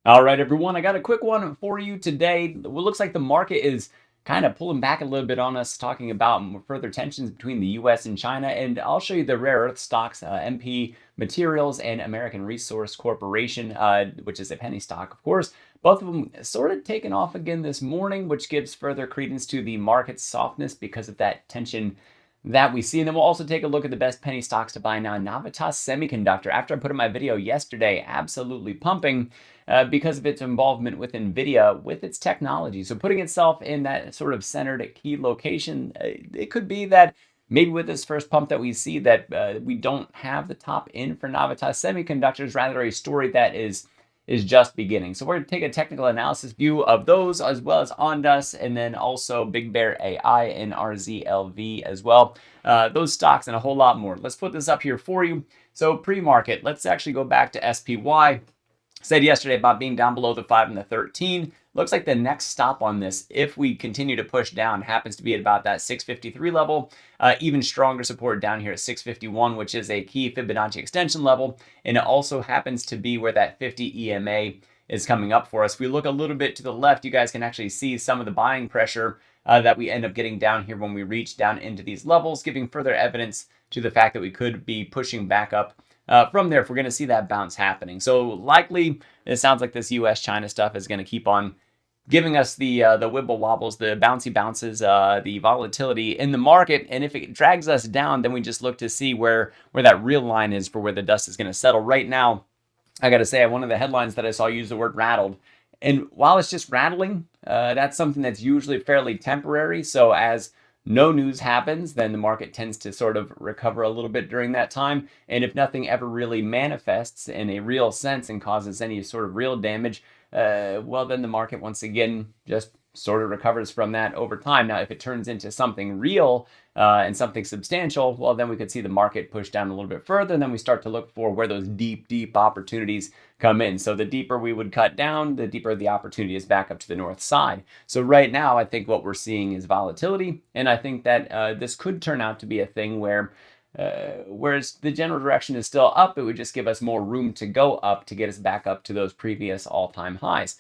All right, everyone, I got a quick one for you today. It looks like the market is kind of pulling back a little bit on us, talking about further tensions between the US and China. And I'll show you the rare earth stocks, MP Materials and American Resource Corporation, which is a penny stock, of course. Both of them sort of taken off again this morning, which gives further credence to the market softness because of that tension that we see. And then we'll also take a look at the best penny stocks to buy now. Navatas Semiconductor, after I put in my video yesterday, absolutely pumping because of its involvement with NVIDIA, with its technology. So putting itself in that sort of centered key location, it could be that maybe with this first pump that we see that we don't have the top in for Navatas Semiconductors, rather a story that is just beginning. So we're going to take a technical analysis view of those as well as ONDS and then also bigbear.ai and RZLV as well. Those stocks and a whole lot more. Let's put this up here for you. So pre-market, let's actually go back to SPY. Said yesterday about being down below the 5 and the 13. Looks like the next stop on this, if we continue to push down, happens to be at about that 653 level. Even stronger support down here at 651, which is a key Fibonacci extension level. And it also happens to be where that 50 EMA is coming up for us. If we look a little bit to the left, you guys can actually see some of the buying pressure that we end up getting down here when we reach down into these levels, giving further evidence to the fact that we could be pushing back up from there if we're going to see that bounce happening. So likely, it sounds like this US-China stuff is going to keep on giving us the wibble wobbles, the bouncy bounces, the volatility in the market. And if it drags us down, then we just look to see where that real line is for where the dust is going to settle. Right now, I got to say, one of the headlines that I saw use the word rattled. And while it's just rattling, that's something that's usually fairly temporary. So as no news happens, then the market tends to sort of recover a little bit during that time. And if nothing ever really manifests in a real sense and causes any sort of real damage, well, then the market once again just sort of recovers from that over time. Now, if it turns into something real and something substantial, well, then we could see the market push down a little bit further, and then we start to look for where those deep opportunities come in. So the deeper we would cut down, the deeper the opportunity is back up to the north side. So right now, I think what we're seeing is volatility, and I think that this could turn out to be a thing where whereas the general direction is still up, it would just give us more room to go up to get us back up to those previous all-time highs.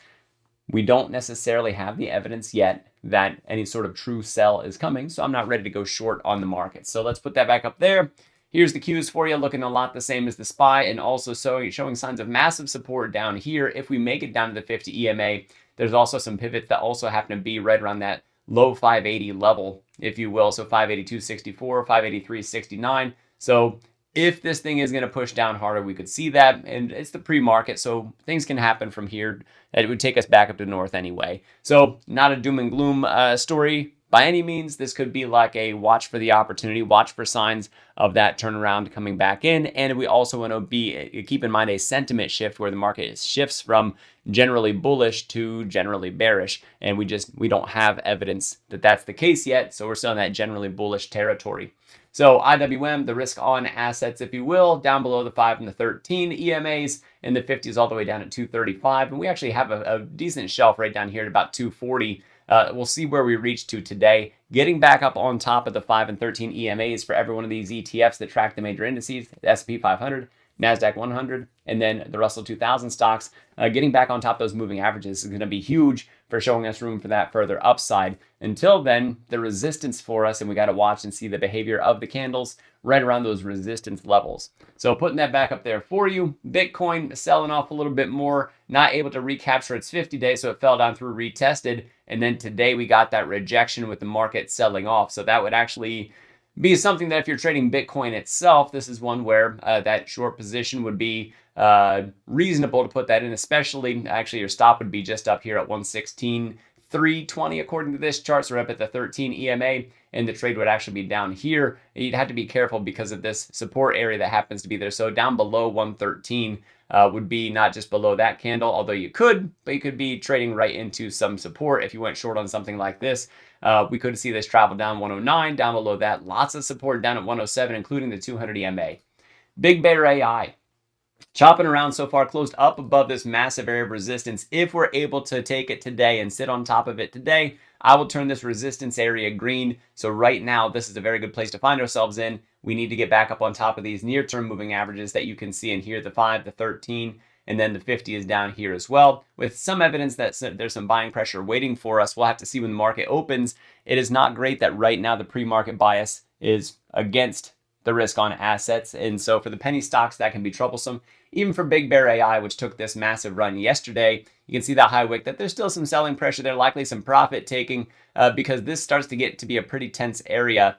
We don't necessarily have the evidence yet that any sort of true sell is coming, so I'm not ready to go short on the market. So let's put that back up there. Here's the cues for you, looking a lot the same as the SPY and also showing signs of massive support down here. If we make it down to the 50 EMA, there's also some pivots that also happen to be right around that low 580 level, if you will. So 582.64, 583.69. So if this thing is going to push down harder, we could see that. And it's the pre-market, so things can happen from here. It would take us back up to the north anyway. So not a doom and gloom story by any means. This could be like a watch for the opportunity, watch for signs of that turnaround coming back in. And we also want to keep in mind a sentiment shift where the market shifts from generally bullish to generally bearish. And we don't have evidence that that's the case yet. So we're still in that generally bullish territory. So IWM, the risk on assets, if you will, down below the 5 and the 13 EMAs, and the 50s all the way down at 235. And we actually have a decent shelf right down here at about 240. We'll see where we reach to today. Getting back up on top of the 5 and 13 EMAs for every one of these ETFs that track the major indices, the S&P 500, NASDAQ 100, and then the Russell 2000 stocks. Getting back on top of those moving averages is going to be huge for showing us room for that further upside. Until then, the resistance for us, and we got to watch and see the behavior of the candles right around those resistance levels. So putting that back up there for you. Bitcoin selling off a little bit more, not able to recapture its 50-day, so it fell down through, retested. And then today we got that rejection with the market selling off. So that would actually be something that if you're trading Bitcoin itself, this is one where that short position would be reasonable to put that in, especially actually your stop would be just up here at 116.320 according to this chart. So we're up at the 13 EMA and the trade would actually be down here. You'd have to be careful because of this support area that happens to be there. So down below 113 would be not just below that candle, although you could, but you could be trading right into some support if you went short on something like this. We could see this travel down 109, down below that. Lots of support down at 107, including the 200 EMA. bigbear.ai. Chopping around so far, closed up above this massive area of resistance. If we're able to take it today and sit on top of it today, I will turn this resistance area green. So right now, this is a very good place to find ourselves in. We need to get back up on top of these near-term moving averages that you can see in here, the 5, the 13, and then the 50 is down here as well, with some evidence that there's some buying pressure waiting for us. We'll have to see when the market opens. It is not great that right now the pre-market bias is against the risk on assets, and so for the penny stocks, that can be troublesome. Even for Big Bear AI, which took this massive run yesterday, you can see that high wick, that there's still some selling pressure there, likely some profit taking, because this starts to get to be a pretty tense area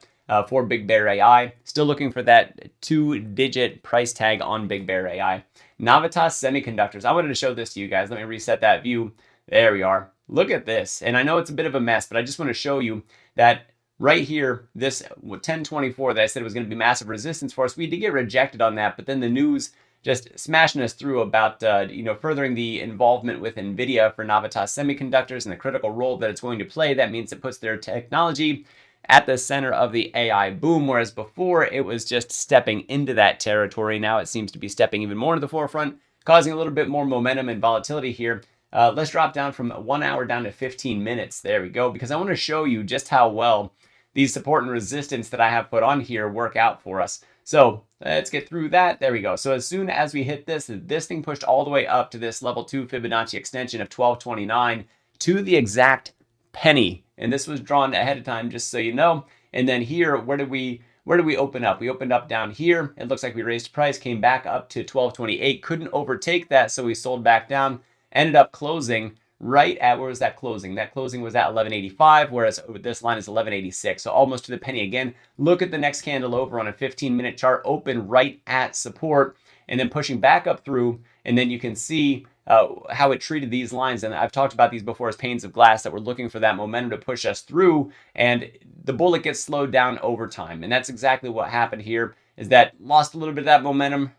for Big Bear AI. Still looking for that 2-digit price tag on Big Bear AI. Navatas Semiconductors. I wanted to show this to you guys. Let me reset that view. There we are. Look at this. And I know it's a bit of a mess, but I just want to show you that right here, this 1024 that I said was going to be massive resistance for us, we did get rejected on that, but then the news just smashing us through about furthering the involvement with NVIDIA for Navatas Semiconductors and the critical role that it's going to play. That means it puts their technology at the center of the AI boom, whereas before it was just stepping into that territory. Now it seems to be stepping even more to the forefront, causing a little bit more momentum and volatility here. Let's drop down from 1 hour down to 15 minutes. There we go, because I want to show you just how well these support and resistance that I have put on here work out for us. So let's get through that. There we go. So as soon as we hit this thing pushed all the way up to this level 2 Fibonacci extension of 1229 to the exact penny. And this was drawn ahead of time, just so you know. And then here, where did we open up? We opened up down here. It looks like we raised price, came back up to 1228, couldn't overtake that, so we sold back down, ended up closing right at, where was that closing? That closing was at 1185, whereas this line is 1186, so almost to the penny again. Look at the next candle over on a 15-minute chart, open right at support, and then pushing back up through, and then you can see how it treated these lines. And I've talked about these before as panes of glass, that we're looking for that momentum to push us through, and the bullet gets slowed down over time. And that's exactly what happened here, is that lost a little bit of that momentum,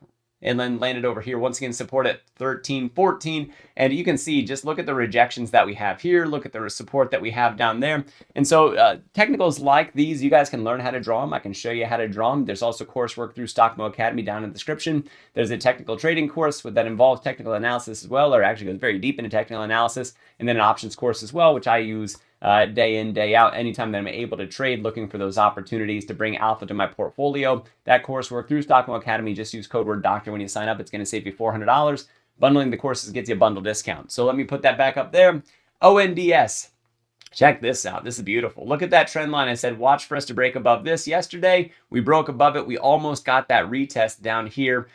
and then landed over here. Once again, support at 1314. And you can see, just look at the rejections that we have here. Look at the support that we have down there. And so technicals like these, you guys can learn how to draw them. I can show you how to draw them. There's also coursework through Stockmo Academy down in the description. There's a technical trading course that involves technical analysis as well, or actually goes very deep into technical analysis. And then an options course as well, which I use day in, day out, anytime that I'm able to trade, looking for those opportunities to bring alpha to my portfolio. That coursework through Stockmo Academy, just use code word doctor when you sign up. It's going to save you $400. Bundling the courses gets you a bundle discount. So let me put that back up there. ONDS. Check this out. This is beautiful. Look at that trend line. I said, watch for us to break above this yesterday. We broke above it. We almost got that retest down here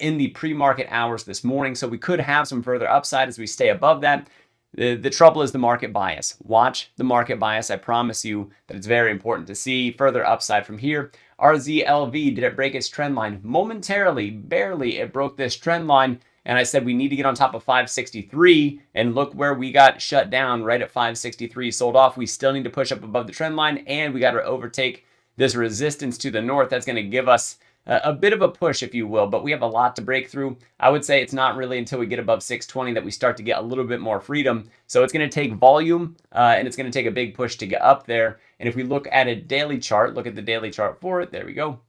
in the pre-market hours this morning. So we could have some further upside as we stay above that. The trouble is the market bias. Watch the market bias. I promise you that it's very important to see further upside from here. RZLV, did it break its trend line? Momentarily, barely, it broke this trend line. And I said we need to get on top of 563. And look where we got shut down, right at 563, sold off. We still need to push up above the trend line, and we got to overtake this resistance to the north. That's going to give us a bit of a push, if you will, but we have a lot to break through. I would say it's not really until we get above 620 that we start to get a little bit more freedom. So it's going to take volume, and it's going to take a big push to get up there. And if we look at a daily chart, look at the daily chart for it. There we go.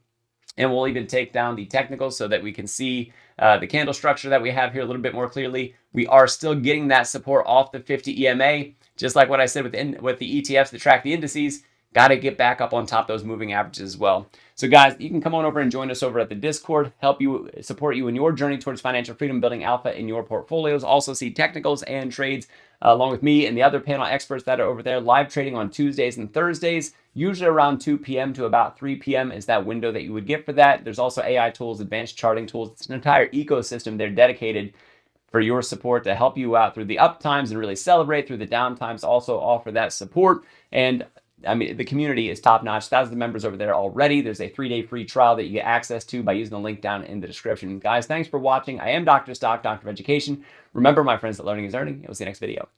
And we'll even take down the technical so that we can see the candle structure that we have here a little bit more clearly. We are still getting that support off the 50 EMA, just like what I said with the ETFs that track the indices. Got to get back up on top of those moving averages as well. So guys, you can come on over and join us over at the Discord, help you, support you in your journey towards financial freedom, building alpha in your portfolios. Also see technicals and trades along with me and the other panel experts that are over there. Live trading on Tuesdays and Thursdays, usually around 2 p.m. to about 3 p.m. is that window that you would get for that. There's also AI tools, advanced charting tools. It's an entire ecosystem. They're dedicated for your support to help you out through the up times and really celebrate through the down times. Also offer that support. And I mean, the community is top notch. Thousands of members over there already. There's a 3-day free trial that you get access to by using the link down in the description. Guys, thanks for watching. I am Dr. Stock, Doctor of Education. Remember, my friends, that learning is earning. We'll see you next video.